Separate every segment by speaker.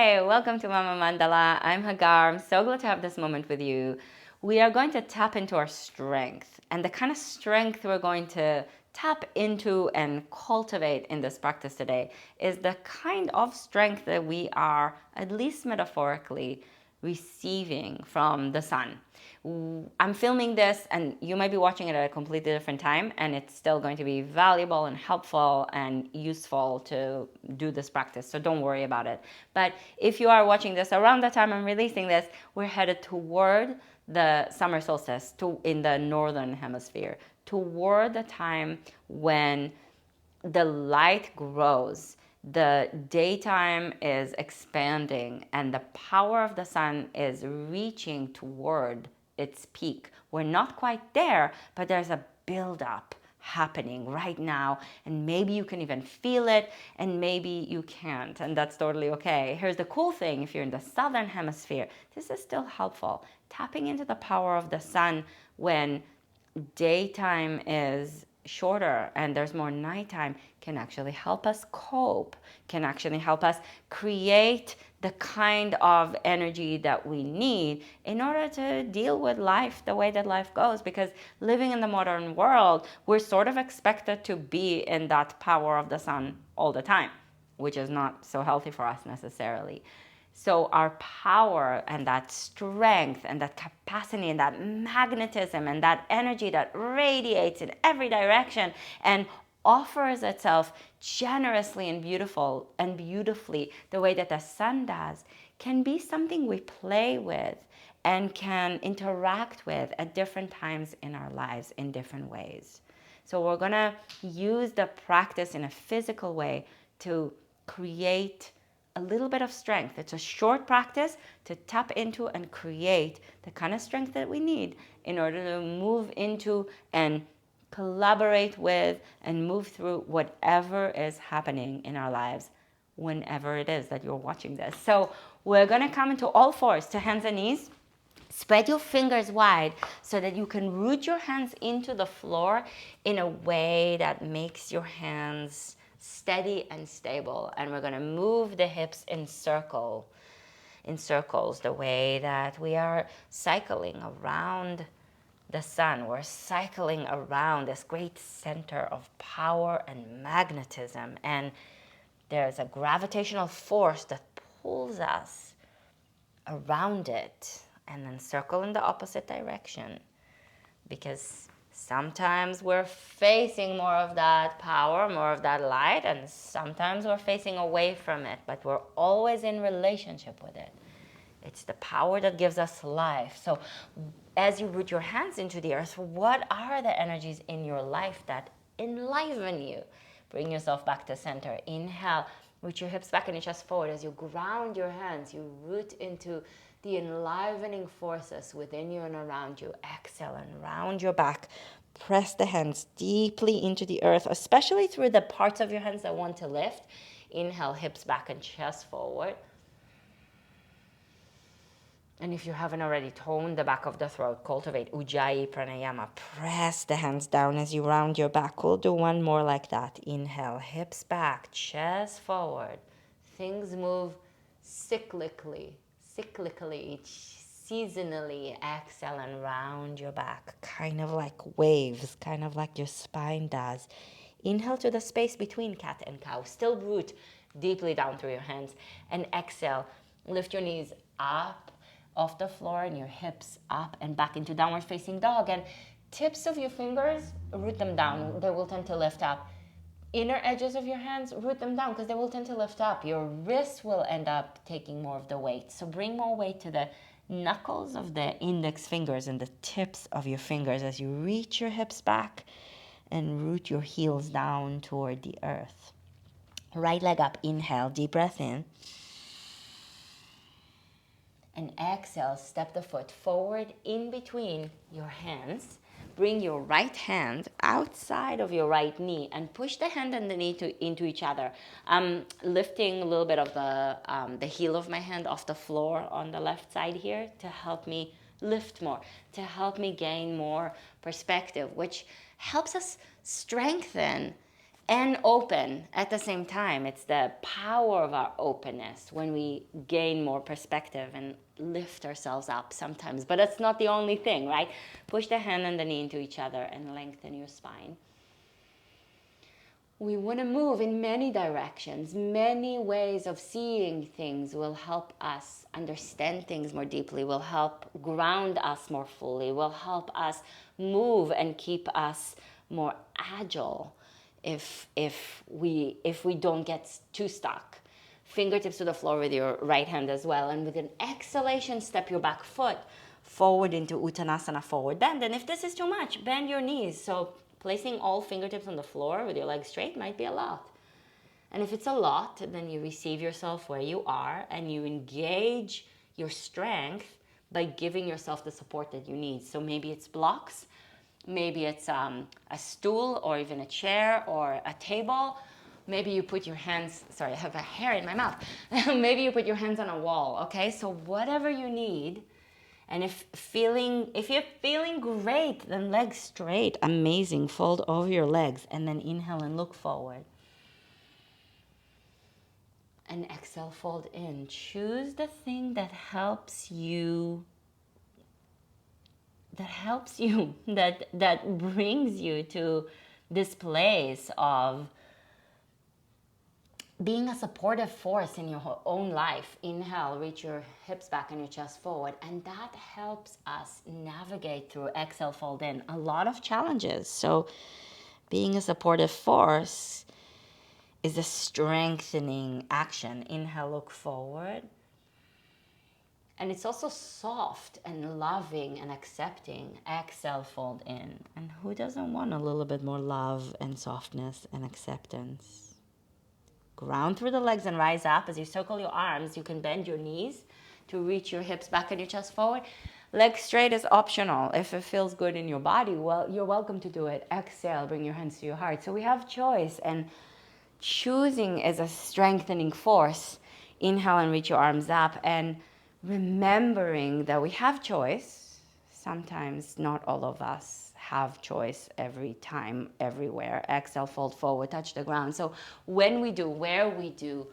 Speaker 1: Hi, welcome to Mama Mandala. I'm Hagar. I'm so glad to have this moment with you. We are going to tap into our strength, and the kind of strength we're going to tap into and cultivate in this practice today is the kind of strength that we are, at least metaphorically, receiving from the sun. I'm filming this and you might be watching it at a completely different time, and it's still going to be valuable and helpful and useful to do this practice, so don't worry about it. But if you are watching this around the time I'm releasing this, we're headed toward the summer solstice in the northern hemisphere, toward the time when the light grows, the daytime is expanding, and the power of the sun is reaching toward its peak. We're not quite there, but there's a buildup happening right now, and maybe you can even feel it, and maybe you can't, and that's totally okay. Here's the cool thing: if you're in the southern hemisphere, this is still helpful. Tapping into the power of the sun when daytime is shorter and there's more nighttime can actually help us cope, can actually help us create the kind of energy that we need in order to deal with life the way that life goes. Because living in the modern world, we're sort of expected to be in that power of the sun all the time, which is not so healthy for us necessarily. So our power and that strength and that capacity and that magnetism and that energy that radiates in every direction and offers itself generously and beautifully the way that the sun does can be something we play with and can interact with at different times in our lives in different ways. So we're going to use the practice in a physical way to create a little bit of strength. It's a short practice to tap into and create the kind of strength that we need in order to move into and collaborate with and move through whatever is happening in our lives whenever it is that you're watching this. So we're going to come into all fours, to hands and knees. Spread your fingers wide so that you can root your hands into the floor in a way that makes your hands steady and stable. And we're going to move the hips in circles, the way that we are cycling around the sun. We're cycling around this great center of power and magnetism, and there's a gravitational force that pulls us around it, and then circle in the opposite direction, because sometimes we're facing more of that power, more of that light, and sometimes we're facing away from it, but we're always in relationship with it. It's the power that gives us life. So as you root your hands into the earth, what are the energies in your life that enliven you? Bring yourself back to center. Inhale, root your hips back and your chest forward. As you ground your hands, you root into the enlivening forces within you and around you. Exhale and round your back. Press the hands deeply into the earth, especially through the parts of your hands that want to lift. Inhale, hips back and chest forward. And if you haven't already, tone the back of the throat. Cultivate Ujjayi Pranayama. Press the hands down as you round your back. We'll do one more like that. Inhale, hips back, chest forward. Things move cyclically, seasonally. Exhale and round your back, kind of like waves, kind of like your spine does. Inhale to the space between cat and cow. Still root deeply down through your hands. And exhale, lift your knees up off the floor and your hips up and back into downward facing dog. And tips of your fingers, root them down. They will tend to lift up. Inner edges of your hands, root them down because they will tend to lift up. Your wrists will end up taking more of the weight. So bring more weight to the knuckles of the index fingers and the tips of your fingers as you reach your hips back and root your heels down toward the earth. Right leg up, inhale, deep breath in. And exhale, step the foot forward in between your hands. Bring your right hand outside of your right knee and push the hand and the knee into each other. I'm lifting a little bit of the heel of my hand off the floor on the left side here to help me lift more, to help me gain more perspective, which helps us strengthen and open at the same time. It's the power of our openness when we gain more perspective and lift ourselves up sometimes. But that's not the only thing, right? Push the hand and the knee into each other and lengthen your spine. We want to move in many directions. Many ways of seeing things will help us understand things more deeply, will help ground us more fully, will help us move and keep us more agile if we don't get too stuck. Fingertips to the floor with your right hand as well. And with an exhalation, step your back foot forward into Uttanasana, forward bend. And if this is too much, bend your knees. So placing all fingertips on the floor with your legs straight might be a lot. And if it's a lot, then you receive yourself where you are and you engage your strength by giving yourself the support that you need. So maybe it's blocks, maybe it's a stool or even a chair or a table. Maybe you put your hands, sorry, I have a hair in my mouth. Maybe you put your hands on a wall, okay? So whatever you need. And if you're feeling great, then legs straight, amazing. Fold over your legs and then inhale and look forward. And exhale, fold in. Choose the thing that helps you, that brings you to this place of being a supportive force in your own life. Inhale, reach your hips back and your chest forward. And that helps us navigate through, exhale, fold in, a lot of challenges. So being a supportive force is a strengthening action. Inhale, look forward. And it's also soft and loving and accepting. Exhale, fold in. And who doesn't want a little bit more love and softness and acceptance? Ground through the legs and rise up. As you circle your arms, you can bend your knees to reach your hips back and your chest forward. Legs straight is optional. If it feels good in your body, well, you're welcome to do it. Exhale, bring your hands to your heart. So we have choice, and choosing is a strengthening force. Inhale and reach your arms up, and remembering that we have choice. Sometimes not all of us have choice every time, everywhere. Exhale, fold forward, touch the ground. So when we do, where we do,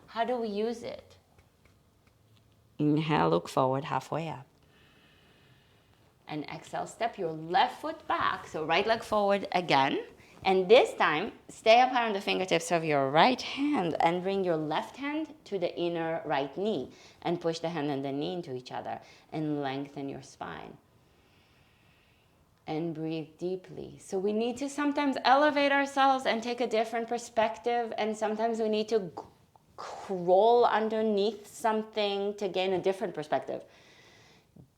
Speaker 1: how do we use it? Inhale, look forward, halfway up. And exhale, step your left foot back. So right leg forward again. And this time, stay up high on the fingertips of your right hand and bring your left hand to the inner right knee and push the hand and the knee into each other and lengthen your spine. And breathe deeply. So we need to sometimes elevate ourselves and take a different perspective, and sometimes we need to crawl underneath something to gain a different perspective.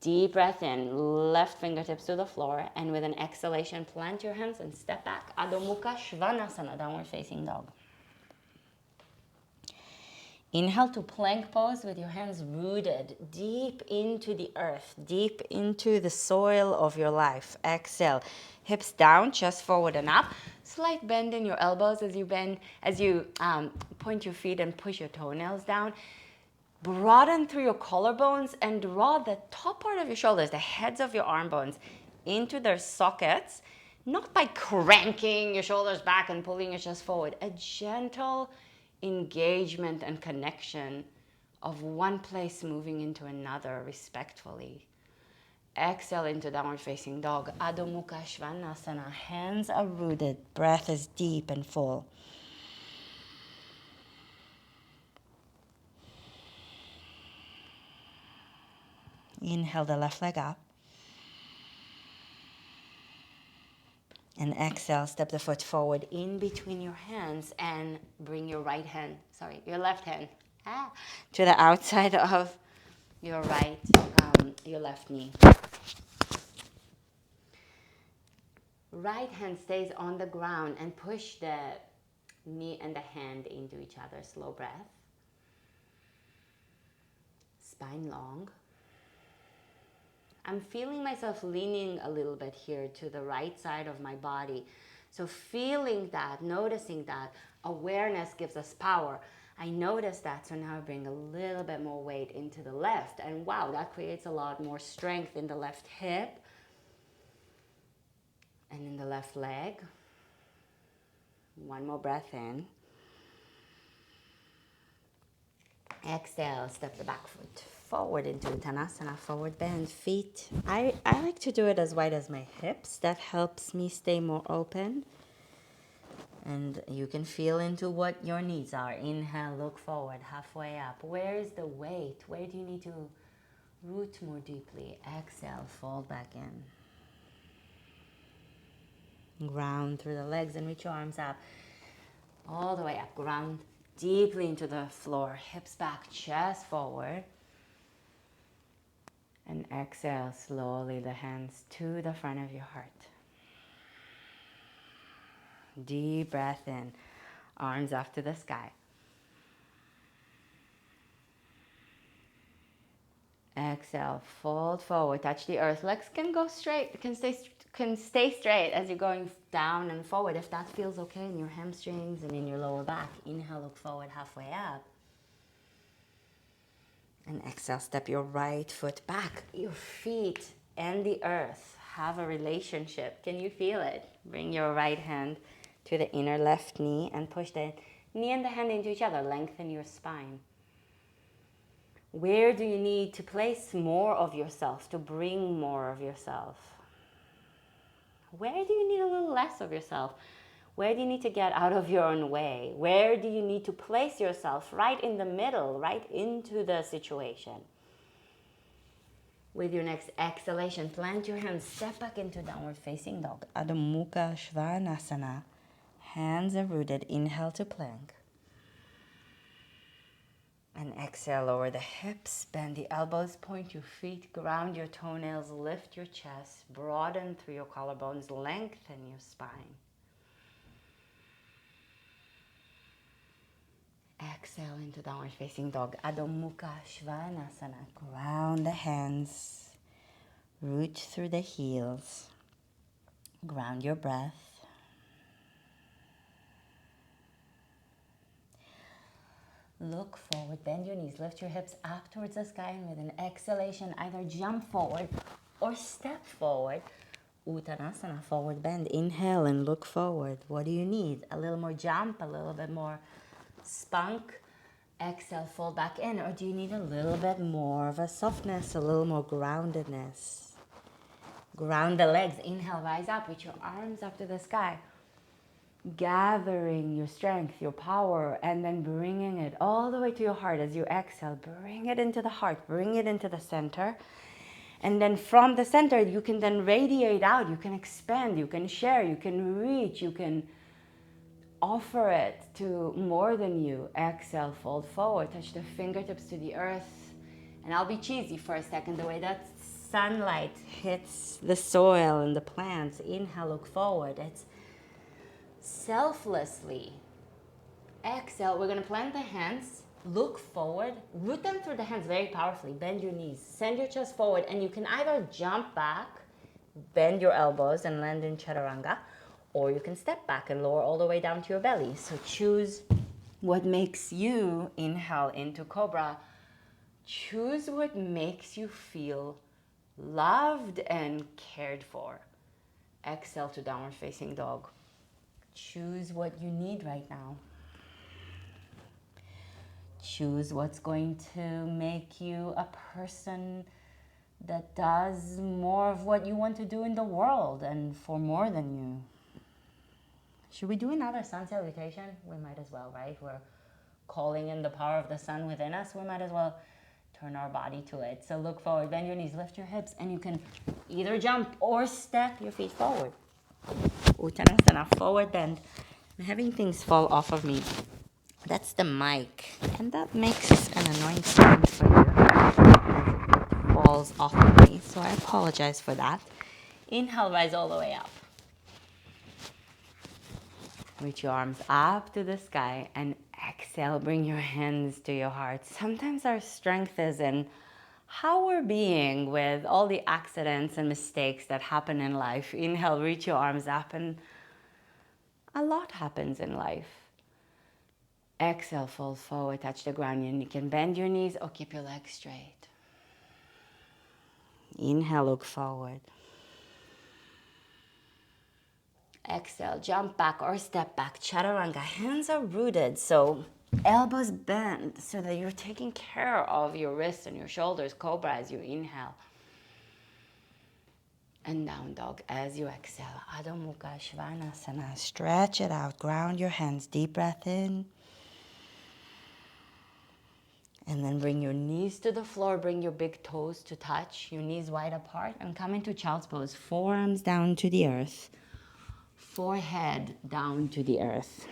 Speaker 1: Deep breath in, left fingertips to the floor, and with an exhalation, plant your hands and step back. Adho Mukha Svanasana, downward facing dog. Inhale to plank pose with your hands rooted deep into the earth, deep into the soil of your life. Exhale, hips down, chest forward and up. Slight bend in your elbows as you point your feet and push your toenails down. Broaden through your collarbones and draw the top part of your shoulders, the heads of your arm bones, into their sockets, not by cranking your shoulders back and pulling your chest forward. A gentle engagement and connection of one place moving into another respectfully. Exhale into downward facing dog. Adho Mukha Svanasana. Hands are rooted. Breath is deep and full. Inhale the left leg up. And exhale, step the foot forward in between your hands and bring your left hand, to the outside of your your left knee. Right hand stays on the ground and push the knee and the hand into each other. Slow breath. Spine long. I'm feeling myself leaning a little bit here to the right side of my body. So feeling that, noticing that, awareness gives us power. I notice that, so now I bring a little bit more weight into the left. And wow, that creates a lot more strength in the left hip and in the left leg. One more breath in. Exhale, step the back foot forward into Uttanasana, forward bend, feet. I like to do it as wide as my hips. That helps me stay more open. And you can feel into what your needs are. Inhale, look forward, halfway up. Where is the weight? Where do you need to root more deeply? Exhale, fold back in. Ground through the legs and reach your arms up. All the way up. Ground deeply into the floor. Hips back, chest forward. And exhale slowly the hands to the front of your heart. Deep breath in. Arms up to the sky. Exhale, fold forward, touch the earth. Legs can go straight, can stay straight as you're going down and forward if that feels okay in your hamstrings and in your lower back. Inhale, look forward, halfway up. And exhale, step your right foot back. Your feet and the earth have a relationship. Can you feel it? Bring your right hand to the inner left knee and push the knee and the hand into each other. Lengthen your spine. Where do you need to place more of yourself, to bring more of yourself? Where do you need a little less of yourself? Where do you need to get out of your own way? Where do you need to place yourself right in the middle, right into the situation? With your next exhalation, plant your hands, step back into downward facing dog. Adho Mukha Svanasana. Hands are rooted. Inhale to plank. And exhale, lower the hips, bend the elbows, point your feet, ground your toenails, lift your chest, broaden through your collarbones, lengthen your spine. Exhale into downward facing dog. Adho Mukha Svanasana. Ground the hands, root through the heels, ground your breath. Look forward, bend your knees, lift your hips up towards the sky, and with an exhalation, either jump forward or step forward. Uttanasana, forward bend. Inhale and look forward. What do you need? A little more jump, a little bit more spunk. Exhale, fold back in. Or do you need a little bit more of a softness, a little more groundedness? Ground the legs. Inhale, rise up, reach your arms up to the sky. Gathering your strength, your power, and then bringing it all the way to your heart as you exhale. Bring it into the heart, bring it into the center. And then from the center, you can then radiate out. You can expand, you can share, you can reach, you can offer it to more than you. Exhale, fold forward, touch the fingertips to the earth. And I'll be cheesy for a second, the way that sunlight hits the soil and the plants. Inhale, look forward. It's selflessly. Exhale, we're going to plant the hands, look forward, root them through the hands very powerfully, bend your knees, send your chest forward, and you can either jump back, bend your elbows and land in chaturanga, or you can step back and lower all the way down to your belly. So choose what makes you. Inhale into cobra. Choose what makes you feel loved and cared for. Exhale to downward facing dog. Choose what you need right now. Choose what's going to make you a person that does more of what you want to do in the world and for more than you. Should we do another sun salutation? We might as well, right? We're calling in the power of the sun within us. We might as well turn our body to it. So look forward, bend your knees, lift your hips, and you can either jump or step your feet forward. Uttanasana, forward bend. I'm having things fall off of me. That's the mic, and that makes an annoying sound for you as it falls off of me, so I apologize for that. Inhale, rise all the way up. Reach your arms up to the sky, and exhale, bring your hands to your heart. Sometimes our strength is in how we're being with all the accidents and mistakes that happen in life. Inhale, reach your arms up, and a lot happens in life. Exhale, fold forward, touch the ground. You can bend your knees or keep your legs straight. Inhale, look forward. Exhale, jump back or step back. Chaturanga, hands are rooted, so elbows bend so that you're taking care of your wrists and your shoulders. Cobra as you inhale. And down dog as you exhale. Adho Mukha Svanasana. Stretch it out. Ground your hands. Deep breath in. And then bring your knees to the floor. Bring your big toes to touch. Your knees wide apart. And come into child's pose. Forearms down to the earth. Forehead down to the earth.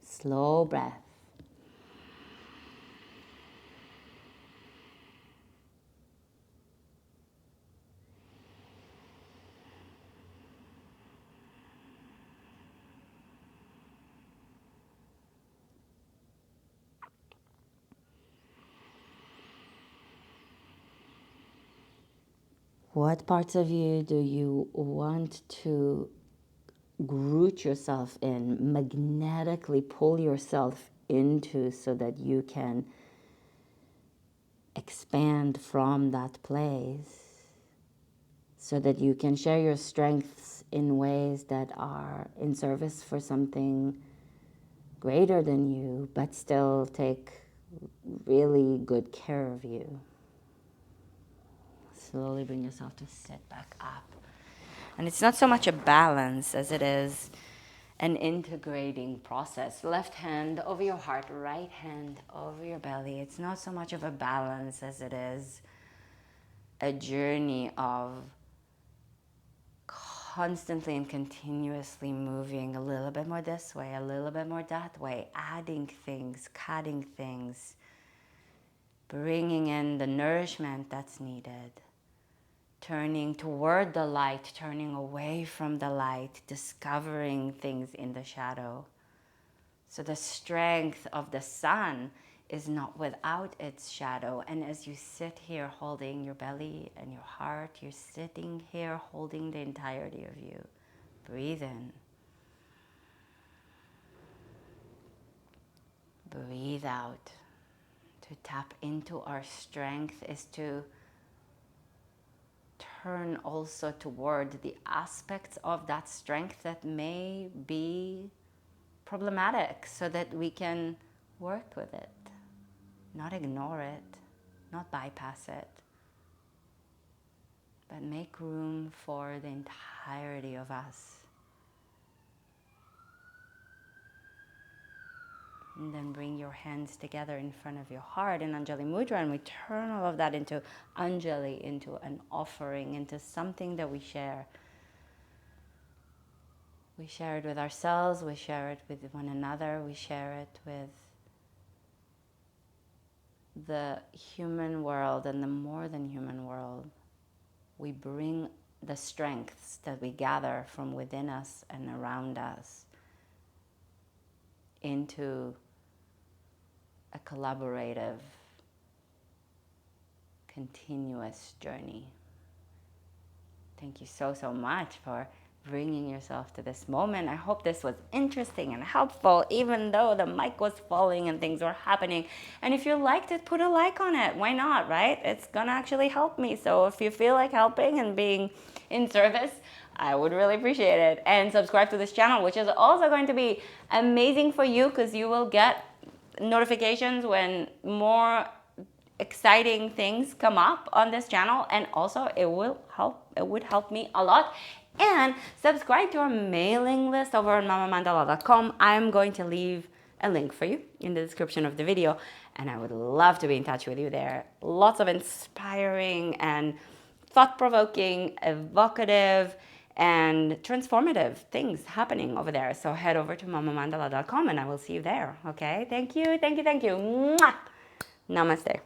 Speaker 1: Slow breath. What parts of you do you want to root yourself in, magnetically pull yourself into so that you can expand from that place, so that you can share your strengths in ways that are in service for something greater than you, but still take really good care of you. Slowly bring yourself to sit back up. And it's not so much a balance as it is an integrating process. Left hand over your heart, right hand over your belly. It's not so much of a balance as it is a journey of constantly and continuously moving a little bit more this way, a little bit more that way, adding things, cutting things, bringing in the nourishment that's needed. Turning toward the light, turning away from the light, discovering things in the shadow. So the strength of the sun is not without its shadow. And as you sit here holding your belly and your heart, you're sitting here holding the entirety of you. Breathe in. Breathe out. To tap into our strength is to turn also toward the aspects of that strength that may be problematic so that we can work with it, not ignore it, not bypass it, but make room for the entirety of us. And then bring your hands together in front of your heart in Anjali Mudra, and we turn all of that into Anjali, into an offering, into something that we share. We share it with ourselves, we share it with one another, we share it with the human world and the more than human world. We bring the strengths that we gather from within us and around us into a collaborative, continuous journey. Thank you so, so much for bringing yourself to this moment. I hope this was interesting and helpful, even though the mic was falling and things were happening. And if you liked it, put a like on it. Why not, right? It's gonna actually help me. So if you feel like helping and being in service, I would really appreciate it. And subscribe to this channel, which is also going to be amazing for you because you will get notifications when more exciting things come up on this channel, and also it would help me a lot. And subscribe to our mailing list over on mamamandala.com. I'm going to leave a link for you in the description of the video, and I would love to be in touch with you there. Lots of inspiring and thought-provoking, evocative, and transformative things happening over there. So head over to mamamandala.com and I will see you there. Okay? Thank you, thank you, thank you. Mwah! Namaste.